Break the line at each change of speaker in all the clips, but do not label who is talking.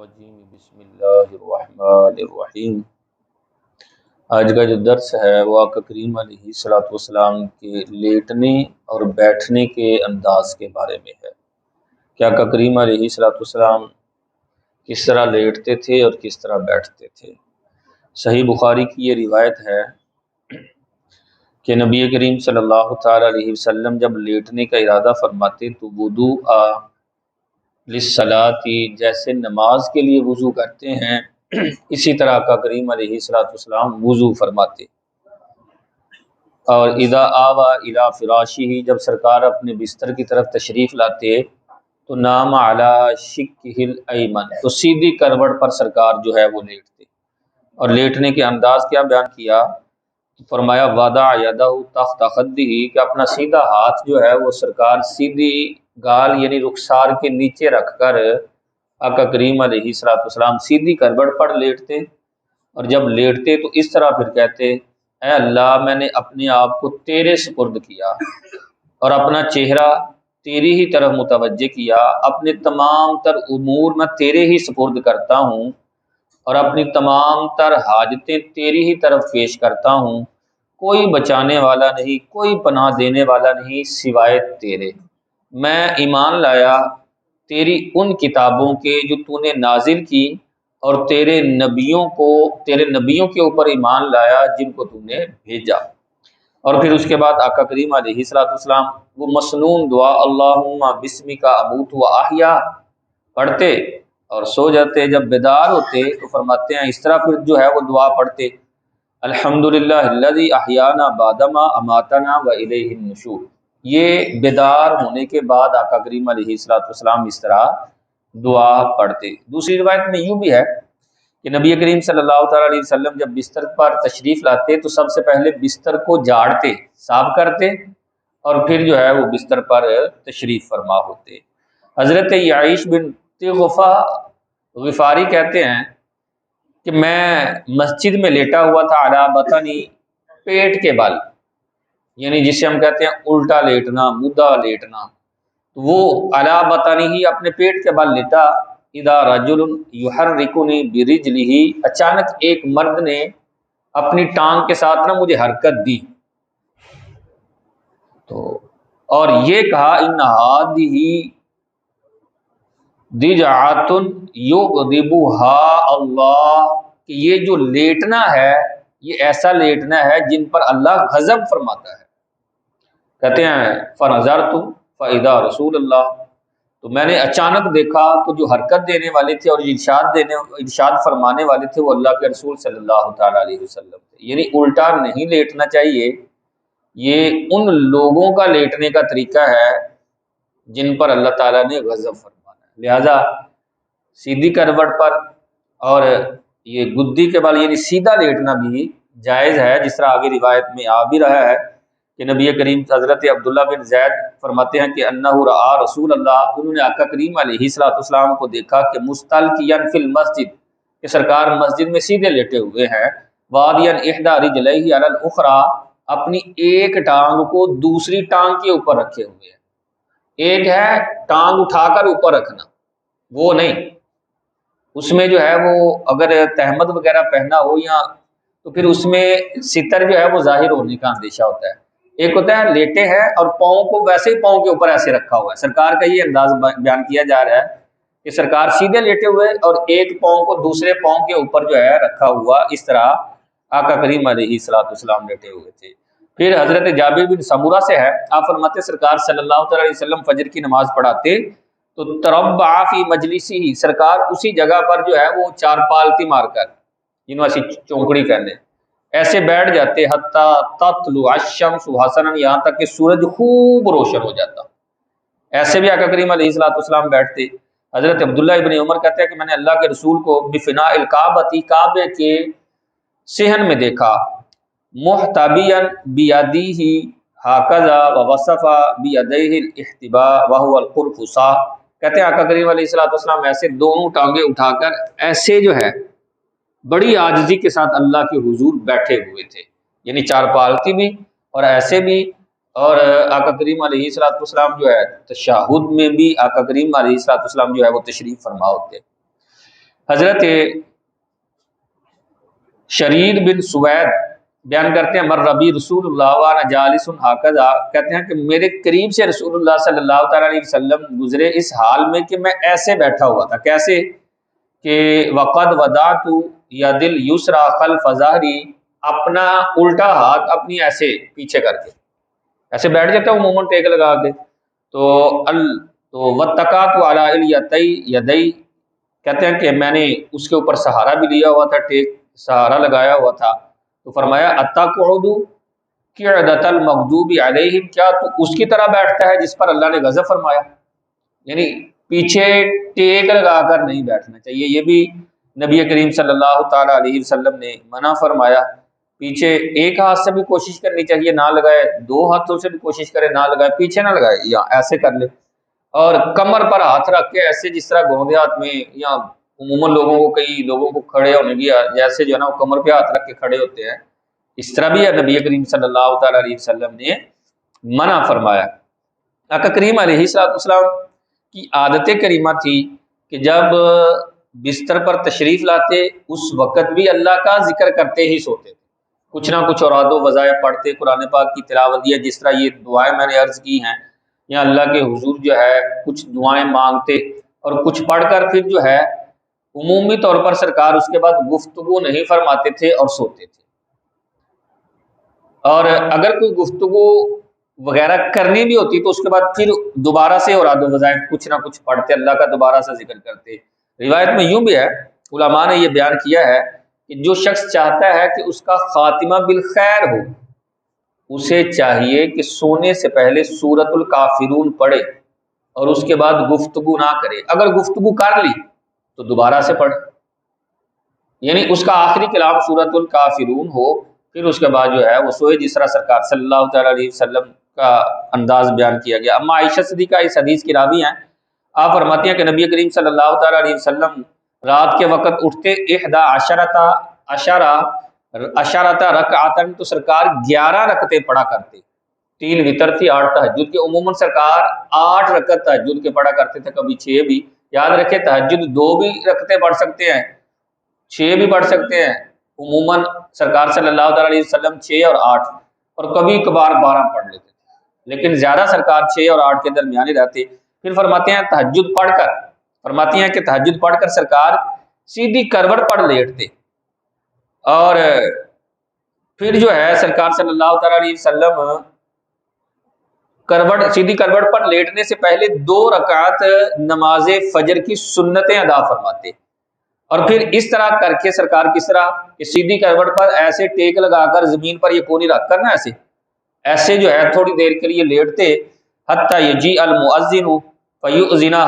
الرجیم بسم اللہ الرحمن الرحیم۔ آج کا جو درس ہے وہ آقا کریم علیہ الصلوۃ والسلام کے لیٹنے اور بیٹھنے کے انداز کے بارے میں ہے کہ آقا کریم علیہ الصلوۃ والسلام کس طرح لیٹتے تھے اور کس طرح بیٹھتے تھے۔ صحیح بخاری کی یہ روایت ہے کہ نبی کریم صلی اللہ تعالی علیہ وسلم جب لیٹنے کا ارادہ فرماتے تو وضوء للصلاۃ، جیسے نماز کے لیے وضو کرتے ہیں اسی طرح آقا کریم علیہ الصلوۃ والسلام وضو فرماتے۔ اور اذا آوى الى فراشہ، جب سرکار اپنے بستر کی طرف تشریف لاتے تو نام علی شقہ الایمن، تو سیدھی کروٹ پر سرکار جو ہے وہ لیٹتے۔ اور لیٹنے کے انداز کیا بیان کیا، فرمایا وضع یدہ تحت خدہ، کہ اپنا سیدھا ہاتھ جو ہے وہ سرکار سیدھی گال یعنی رخسار کے نیچے رکھ کر آقا کریم علیہ الصلوۃ والسلام سیدھی کروٹ پر لیٹتے۔ اور جب لیٹتے تو اس طرح پھر کہتے، اے اللہ میں نے اپنے آپ کو تیرے سپرد کیا اور اپنا چہرہ تیری ہی طرف متوجہ کیا، اپنے تمام تر امور میں تیرے ہی سپرد کرتا ہوں اور اپنی تمام تر حاجتیں تیری ہی طرف پیش کرتا ہوں، کوئی بچانے والا نہیں، کوئی پناہ دینے والا نہیں سوائے تیرے۔ میں ایمان لایا تیری ان کتابوں کے جو تو نے نازل کی، اور تیرے نبیوں کے اوپر ایمان لایا جن کو تو نے بھیجا۔ اور پھر اس کے بعد آقا کریم علیہ الصلوۃ والسلام وہ مسنون دعا اللہم بسمک اموت و احیا پڑھتے اور سو جاتے۔ جب بیدار ہوتے تو فرماتے ہیں اس طرح پھر جو ہے وہ دعا پڑھتے، الحمدللہ الذی احیانا بعدما اماتنا و الیہ النشور۔ یہ بیدار ہونے کے بعد آقا کریم علیہ الصلوۃ والسلام اس طرح دعا پڑھتے۔ دوسری روایت میں یوں بھی ہے کہ نبی کریم صلی اللہ تعالی علیہ وسلم جب بستر پر تشریف لاتے تو سب سے پہلے بستر کو جھاڑتے، صاف کرتے، اور پھر جو ہے وہ بستر پر تشریف فرما ہوتے۔ حضرت یعیش بن غفاری کہتے ہیں کہ میں مسجد میں لیٹا ہوا تھا علی بطنی، پیٹ کے بل، یعنی جسے ہم کہتے ہیں الٹا لیٹنا، مدّا لیٹنا، تو وہ علی بطنی ہی اپنے پیٹ کے بل لیٹا، اذا رجل یحرکنی برجلہ، اچانک ایک مرد نے اپنی ٹانگ کے ساتھ مجھے حرکت دی تو اور یہ کہا ان ہذہ ضجعۃ یغضبها اللہ، کہ یہ جو لیٹنا ہے یہ ایسا لیٹنا ہے جن پر اللہ غضب فرماتا ہے۔ کہتے ہیں فنظرت فاذا رسول اللہ، تو میں نے اچانک دیکھا تو جو حرکت دینے والے تھے اور ارشاد فرمانے والے تھے وہ اللہ کے رسول صلی اللہ تعالی علیہ وسلم تھے۔ یعنی الٹا نہیں لیٹنا چاہیے، یہ ان لوگوں کا لیٹنے کا طریقہ ہے جن پر اللہ تعالیٰ نے غضب فرمانا ہے۔ لہذا سیدھی کروٹ پر اور یہ گدی کے بال یعنی سیدھا لیٹنا بھی جائز ہے، جس طرح آگے روایت میں آ بھی رہا ہے کہ نبی کریم حضرت عبداللہ بن زید فرماتے ہیں کہ انہ رآ رسول اللہ، انہوں نے آقا کریم علیہ الصلوۃ والسلام کو دیکھا کہ مستلقیا فی المسجد، کہ سرکار مسجد میں سیدھے لیٹے ہوئے ہیں، وادیا احدی رجلیہ علی الاخری، اپنی ایک ٹانگ کو دوسری ٹانگ کے اوپر رکھے ہوئے ہیں۔ ایک ہے ٹانگ اٹھا کر اوپر رکھنا، وہ نہیں، اس میں جو ہے وہ اگر تہمد وغیرہ پہنا ہو یا تو پھر اس میں ستر جو ہے وہ ظاہر ہونے کا اندیشہ ہوتا ہے۔ ایک ہوتا ہے لیٹے ہیں اور پاؤں کو ویسے ہی پاؤں کے اوپر ایسے رکھا ہوا ہے، سرکار کا یہ انداز بیان کیا جا رہا ہے کہ سرکار سیدھے لیٹے ہوئے اور ایک پاؤں کو دوسرے پاؤں کے اوپر جو ہے رکھا ہوا، اس طرح آقا کریم علیہ الصلوۃ والسلام لیٹے ہوئے تھے۔ پھر حضرت جابر بن سمورہ سے ہے، آپ فرماتے سرکار صلی اللہ تعالی علیہ وسلم فجر کی نماز پڑھاتے تو تربع فی مجلسی ہی، سرکار اسی جگہ پر جو ہے وہ چار پالتی مار کر، جنہوں اسی چونکڑی کہتے ہیں، ایسے بیٹھ جاتے حتی تطلع الشمس حسنا، یہاں تک کہ سورج خوب روشن ہو جاتا۔ ایسے بھی آقا کریم علیہ الصلوۃ والسلام بیٹھتے۔ حضرت عبداللہ ابن عمر کہتے ہیں کہ میں نے اللہ کے رسول کو بفناء الکعبۃ، کعبے کے صحن میں دیکھا، محتبیا بیدیہ ہکذا ووصف بیدیہ الاحتباء وهو القرفصاء، کہتے ہیں آقا کریم علیہ الصلوۃ والسلام ایسے دونوں ٹانگیں اٹھا کر ایسے جو ہے بڑی عاجزی کے ساتھ اللہ کے حضور بیٹھے ہوئے تھے، یعنی چار پالتی بھی اور ایسے بھی۔ اور آقا کریم علیہ الصلوۃ والسلام جو ہے تشہد میں بھی آقا کریم علیہ الصلوۃ والسلام جو ہے وہ تشریف فرما ہوتے۔ حضرت شرید بن سوید بیان کرتے ہیں، مر ربی رسول اللہ وانا جالس ہاکذا، کہتے ہیں کہ میرے قریب سے رسول اللہ صلی اللہ تعالی علیہ وسلم گزرے اس حال میں کہ میں ایسے بیٹھا ہوا تھا۔ کیسے کہ وقد وضعت ید الیسری خلف ظہری، اپنا الٹا ہاتھ اپنی ایسے پیچھے کر کے، ایسے بیٹھ جاتا ہوں عموماً ٹیک لگا کے، تو واتقات علی الیتی یدی، کہتے ہیں کہ میں نے اس کے اوپر سہارا بھی لیا ہوا تھا، ٹیک سہارا لگایا ہوا تھا۔ تو فرمایا اتقعد قعدۃ المغضوب علیہم، کیا تو اس کی طرح بیٹھتا ہے جس پر اللہ نے غضب فرمایا؟ یعنی پیچھے ٹیک لگا کر نہیں بیٹھنا چاہیے، یہ بھی نبی کریم صلی اللہ تعالی علیہ وسلم نے منع فرمایا۔ پیچھے ایک ہاتھ سے بھی کوشش کرنی چاہیے، نہ لگائے، دو ہاتھوں سے بھی کوشش کرے نہ لگائے، پیچھے نہ لگائے، یا ایسے کر لے، اور کمر پر ہاتھ رکھ کے ایسے جس طرح گوندے ہاتھ میں، یا عموماً لوگوں کو، کئی لوگوں کو کھڑے ہونے کی جیسے جو ہے نا وہ کمر پہ ہاتھ رکھ کے کھڑے ہوتے ہیں، اس طرح بھی نبی کریم صلی اللہ تعالی علیہ وسلم نے منع فرمایا۔ آقا کریم علیہ السلام کی عادت کریمہ تھی کہ جب بستر پر تشریف لاتے اس وقت بھی اللہ کا ذکر کرتے ہی سوتے تھے، کچھ نہ کچھ اوراد و وظائف پڑھتے، قرآن پاک کی تلاوت، یا جس طرح یہ دعائیں میں نے عرض کی ہیں، یا اللہ کے حضور جو ہے کچھ دعائیں مانگتے، اور کچھ پڑھ کر پھر جو ہے عمومی طور پر سرکار اس کے بعد گفتگو نہیں فرماتے تھے اور سوتے تھے، اور اگر کوئی گفتگو وغیرہ کرنی بھی ہوتی تو اس کے بعد پھر دوبارہ سے اوراد و وظائف کچھ نہ کچھ پڑھتے، اللہ کا دوبارہ سے ذکر کرتے۔ روایت میں یوں بھی ہے، علماء نے یہ بیان کیا ہے کہ جو شخص چاہتا ہے کہ اس کا خاتمہ بالخیر ہو، اسے چاہیے کہ سونے سے پہلے سورۃ الکافرون پڑھے اور اس کے بعد گفتگو نہ کرے، اگر گفتگو کر لی تو دوبارہ سے پڑھے، یعنی اس کا آخری کلام سورۃ الکافرون ہو، پھر اس کے بعد جو ہے وہ سوئے، جس طرح سرکار صلی اللہ تعالی علیہ وسلم کا انداز بیان کیا گیا۔ اما عائشہ صدیقہ اس حدیث کی راوی ہیں، آپ فرماتی ہیں کہ نبی کریم صلی اللہ تعالی علیہ وسلم رات کے وقت اٹھتے 11 رکعتن، تو سرکار 11 رکعتیں پڑھا کرتے، 3 وتر تھی، 8 تہجد کے، عموماً سرکار 8 رکعت تہجد کے پڑھا کرتے تھے، کبھی 6 بھی، یاد رکھے تہجد 2 بھی رکعتیں پڑھ سکتے ہیں، 6 بھی پڑھ سکتے ہیں، عموماً سرکار صلی اللہ تعالی علیہ وسلم 6 اور 8، اور کبھی کبھار 12 پڑھ لیتے تھے، لیکن زیادہ سرکار 6 اور 8 کے درمیان ہی رہتے۔ پھر فرماتے ہیں تہجد پڑھ کر، فرماتی ہیں کہ تہجد پڑھ کر سرکار سیدھی کروٹ پر لیٹتے، اور پھر جو ہے سرکار صلی اللہ تعالی علیہ وسلم سیدھی کروٹ پر لیٹنے سے پہلے 2 رکعت نماز فجر کی سنتیں ادا فرماتے، اور پھر اس طرح کر کے سرکار کس طرح کہ سیدھی کروٹ پر ایسے ٹیک لگا کر زمین پر یہ کونی رکھ کر نا ایسے جو ہے تھوڑی دیر کے لیے لیٹتے، حتی یجیء المؤذن فیؤذنہ،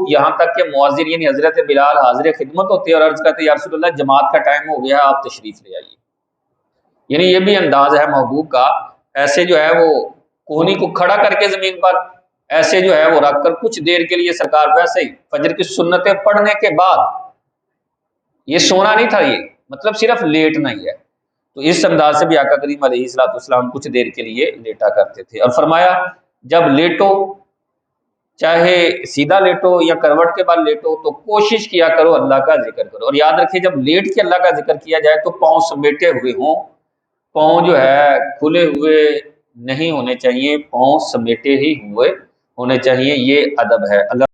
یہاں تک کہ مؤذن یعنی حضرت بلال حاضر خدمت ہوتے اور عرض کرتے یا رسول اللہ جماعت کا ٹائم ہو گیا ہے، آپ تشریف لے آئیے۔ یعنی یہ بھی انداز ہے محبوب کا، ایسے جو ہے وہ کوہنی کو کھڑا کر کے زمین پر ایسے جو ہے وہ رکھ کر کچھ دیر کے لیے سرکار ویسے ہی فجر کی سنتیں پڑھنے کے بعد، یہ سونا نہیں تھا، یہ مطلب صرف لیٹنا ہی ہے، تو اس انداز سے بھی آقا کریم علیہ السلام کچھ دیر کے لیے لیٹا کرتے تھے، اور فرمایا جب لیٹو، چاہے سیدھا لیٹو یا کروٹ کے بعد لیٹو، تو کوشش کیا کرو اللہ کا ذکر کرو، اور یاد رکھیں جب لیٹ کے اللہ کا ذکر کیا جائے تو پاؤں سمیٹے ہوئے ہوں، پاؤں جو ہے کھلے ہوئے نہیں ہونے چاہیے، پاؤں سمیٹے ہی ہوئے ہونے چاہیے، یہ ادب ہے۔ اللہ